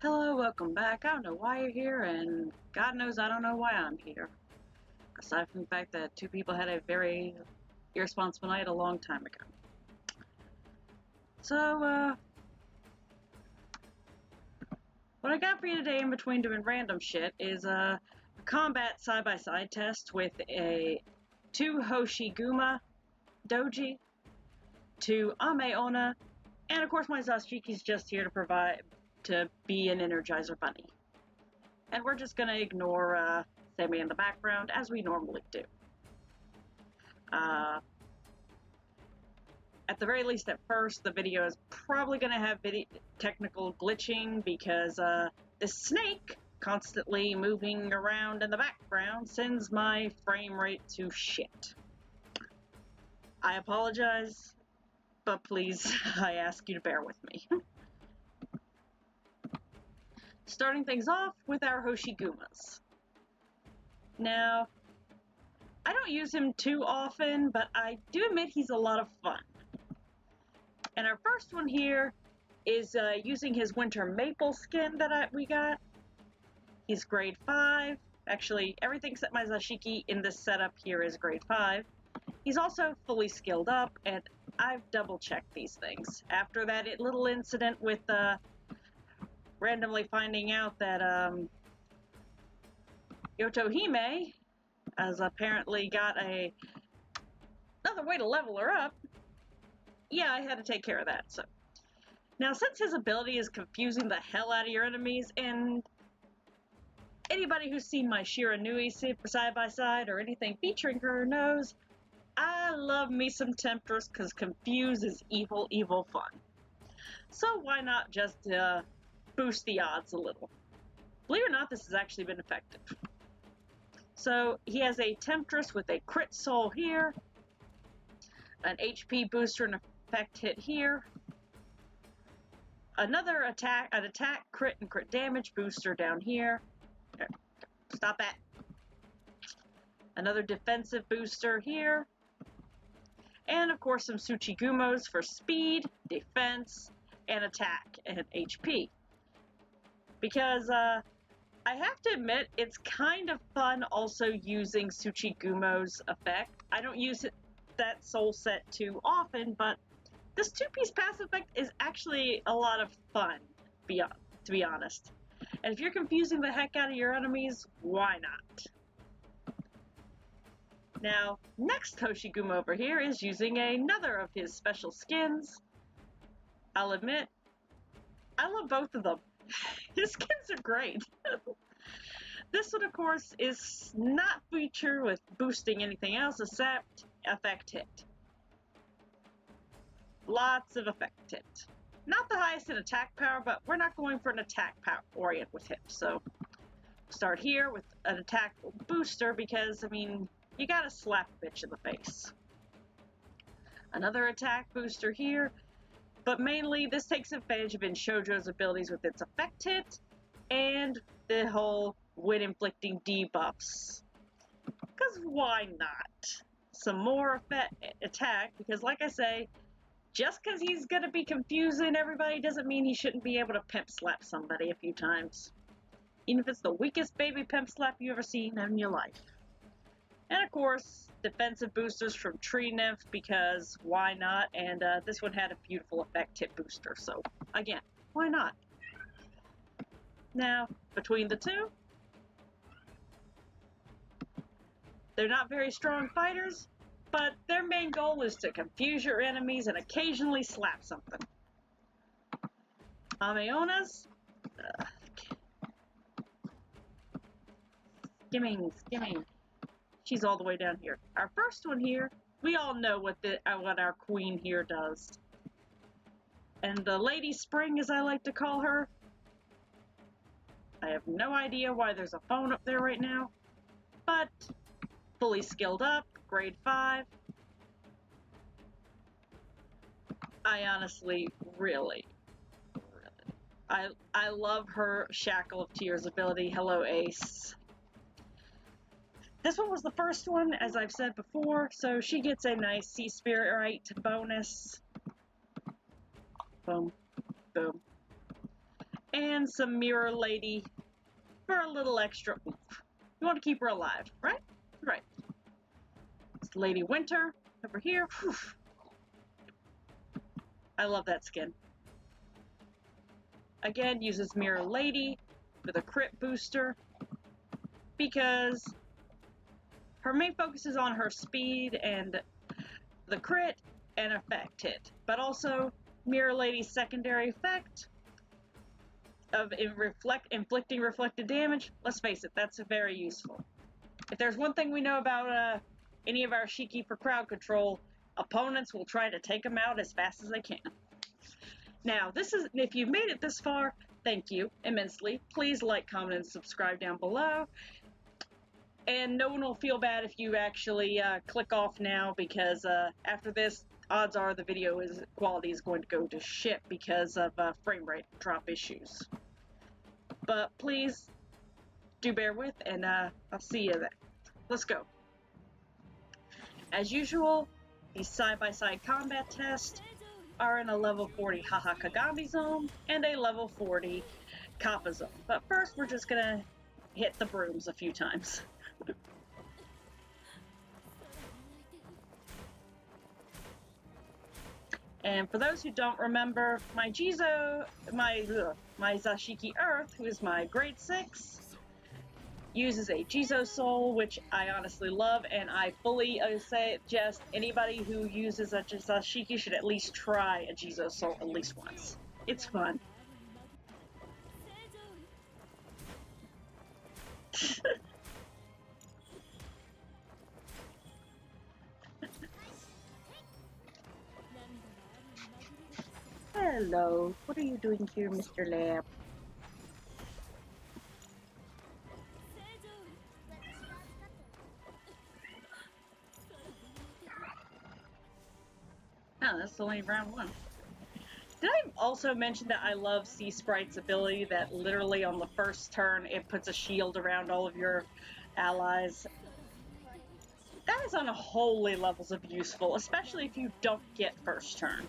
Hello, welcome back. I don't know why you're here, and God knows I don't know why I'm here. Aside from the fact that two people had a very irresponsible night a long time ago. So, what I got for you today in between doing random shit is a combat side-by-side test with two Hoshiguma Douji, two Ame-Onna, and of course my Zashiki's just here to be an Energizer Bunny. And we're just gonna ignore Sammy in the background as we normally do. At the very least at first, the video is probably gonna have technical glitching because this snake constantly moving around in the background sends my frame rate to shit. I apologize, but please, I ask you to bear with me. Starting things off with our Hoshigumas. Now, I don't use him too often, but I do admit he's a lot of fun. And our first one here is using his winter maple skin that we got. He's grade 5. Actually, everything except my Zashiki in this setup here is grade 5. He's also fully skilled up, and I've double-checked these things. After that little incident with randomly finding out that Yotohime has apparently got another way to level her up, yeah, I had to take care of that. So now, since his ability is confusing the hell out of your enemies, and anybody who's seen my Shiranui side-by-side or anything featuring her knows, I love me some Temptress because confuse is evil, evil fun. So why not just boost the odds a little? Believe it or not, this has actually been effective. So he has a Temptress with a crit soul here, an HP booster and effect hit here, an attack, crit, and crit damage booster down here. Stop that. Another defensive booster here. And of course some Tsuchigumos for speed, defense, and attack, and HP. Because I have to admit, it's kind of fun also using Tsuchigumo's effect. I don't use that soul set too often, but this two-piece passive effect is actually a lot of fun, to be honest. And if you're confusing the heck out of your enemies, why not? Now, next Hoshiguma over here is using another of his special skins. I'll admit, I love both of them. His skins are great. This one, of course, is not featured with boosting anything else except effect hit. Lots of effect hit. Not the highest in attack power, but we're not going for an attack power orient with him. So, start here with an attack booster because, I mean, you gotta slap a bitch in the face. Another attack booster here, but mainly this takes advantage of Shoujo's abilities with its effect hit and the whole wind-inflicting debuffs. Because why not? Some more attack, because like I say, just because he's going to be confusing everybody doesn't mean he shouldn't be able to pimp slap somebody a few times. Even if it's the weakest baby pimp slap you've ever seen in your life. And of course, defensive boosters from Tree Nymph, because why not? And this one had a beautiful effect hit booster, so again, why not? Now, between the two, they're not very strong fighters, but their main goal is to confuse your enemies and occasionally slap something. Ame-Onna's skimming. She's all the way down here. Our first one here, we all know what our queen here does. And the Lady Spring, as I like to call her, I have no idea why there's a phone up there right now, but fully skilled up, grade 5. I honestly, really, I love her Shackle of Tears ability. Hello, Ace. This one was the first one, as I've said before, so she gets a nice Sea Spirit Right bonus. Boom. Boom. and some Mirror Lady for a little extra oomph. You want to keep her alive, right? Right. It's Lady Winter over here. Whew. I love that skin. Again, uses Mirror Lady with a crit booster because her main focus is on her speed and the crit and effect hit, but also Mirror Lady's secondary effect of inflicting reflected damage. Let's face it, that's very useful. If there's one thing we know about any of our Shiki for crowd control, opponents will try to take them out as fast as they can. Now, if you've made it this far, thank you immensely. Please like, comment, and subscribe down below. And no one will feel bad if you actually click off now, because after this, odds are the video quality is going to go to shit because of frame rate drop issues. But please do bear with, and I'll see you then. Let's go. As usual, these side-by-side combat tests are in a level 40 Hahakagami zone and a level 40 Kappa zone. But first, we're just gonna hit the brooms a few times. And for those who don't remember, my Zashiki Earth, who is my grade 6, uses a Jizo Soul, which I honestly love, and I fully suggest anybody who uses a Zashiki should at least try a Jizo Soul at least once. It's fun. Hello, what are you doing here, Mr. Lamb? Oh, that's only round 1. Did I also mention that I love Sea Sprite's ability that literally on the first turn it puts a shield around all of your allies? That is on unholy levels of useful, especially if you don't get first turn.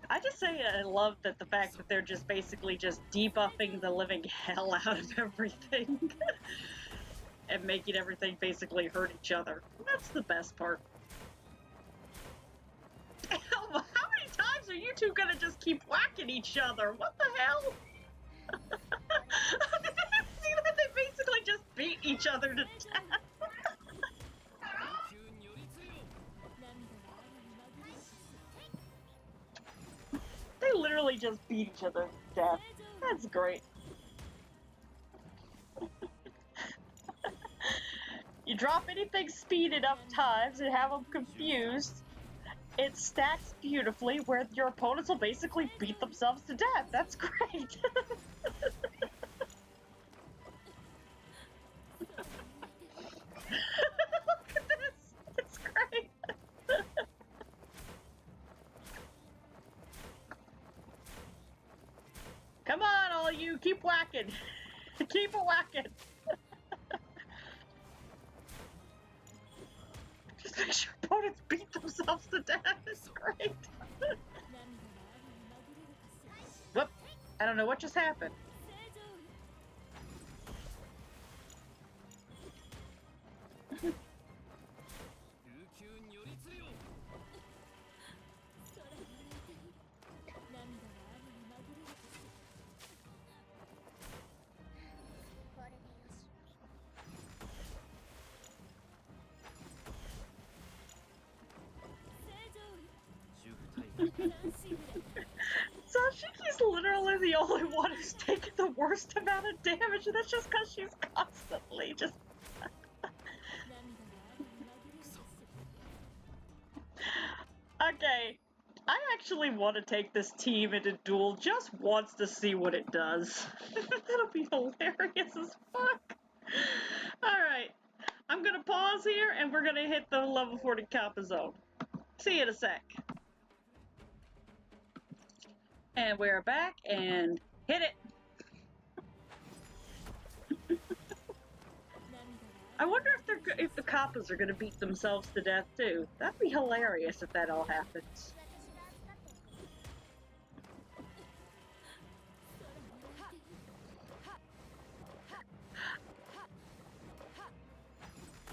I just say I love that the fact that they're just basically just debuffing the living hell out of everything and making everything basically hurt each other. That's the best part. How many times are you two gonna just keep whacking each other? What the hell? See that they basically just beat each other to death. They literally just beat each other to death. That's great. You drop anything speed enough times and have them confused, it stacks beautifully where your opponents will basically beat themselves to death. That's great. Look at this. It's great. Come on, all you. Keep whacking. Keep it whacking. Just make sure opponents beat themselves to death. It's great. Whoop. I don't know what just happened. Zashiki's literally the only one who's taken the worst amount of damage, and that's just because she's constantly just... Okay, I actually want to take this team into duel just once to see what it does. That'll be hilarious as fuck. Alright, I'm gonna pause here, and we're gonna hit the level 40 Kappa zone. See you in a sec. And we're back and hit it. I wonder if the Kappas are gonna beat themselves to death too. That'd be hilarious if that all happens.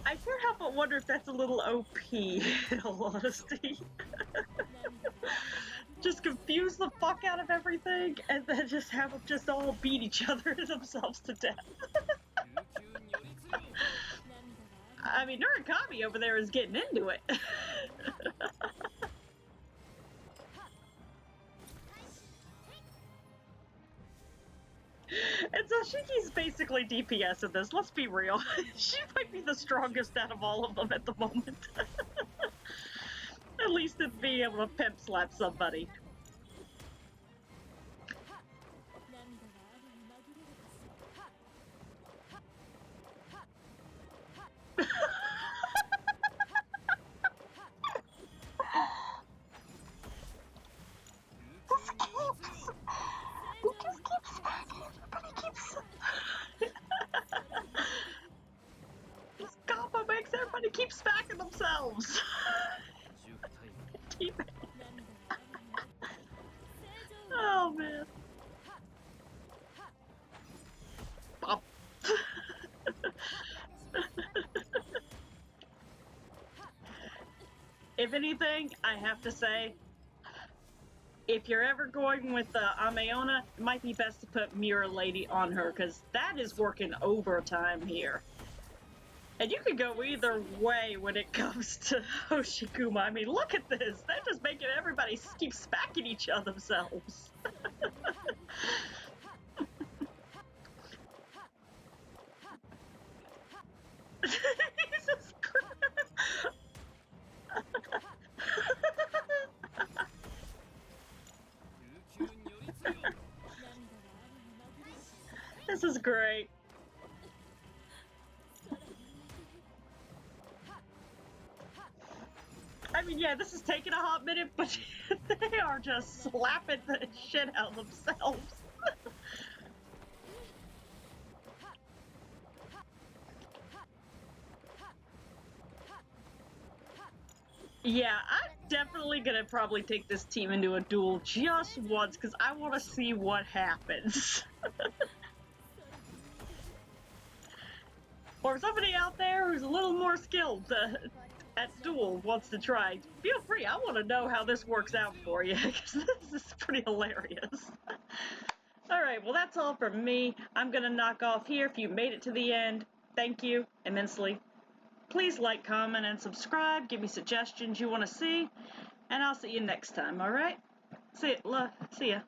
I can't help but wonder if that's a little OP, in all honesty. Just confuse the fuck out of everything, and then just have them just all beat each other themselves to death. I mean, Hahakagami over there is getting into it. And Zashiki's basically DPS in this, let's be real. She might be the strongest out of all of them at the moment. At least in being able to pimp slap somebody. This Kappa makes everybody keep smacking themselves. Oh man. Bop. If anything, I have to say, if you're ever going with Ame-Onna, it might be best to put Mirror Lady on her, because that is working overtime here. And you could go either way when it comes to Hoshiguma. I mean, look at this. They're just making everybody keep smacking each other themselves. Jesus Christ. This is great. I mean, yeah, this is taking a hot minute, but they are just slapping the shit out of themselves. Yeah, I'm definitely gonna probably take this team into a duel just once, because I want to see what happens. Or somebody out there who's a little more skilled at duel wants to try, feel free. I want to know how this works out for you, because this is pretty hilarious. Alright, well that's all from me. I'm gonna knock off here. If you made it to the end, thank you immensely. Please like, comment, and subscribe. Give me suggestions you want to see. And I'll see you next time, alright? See ya.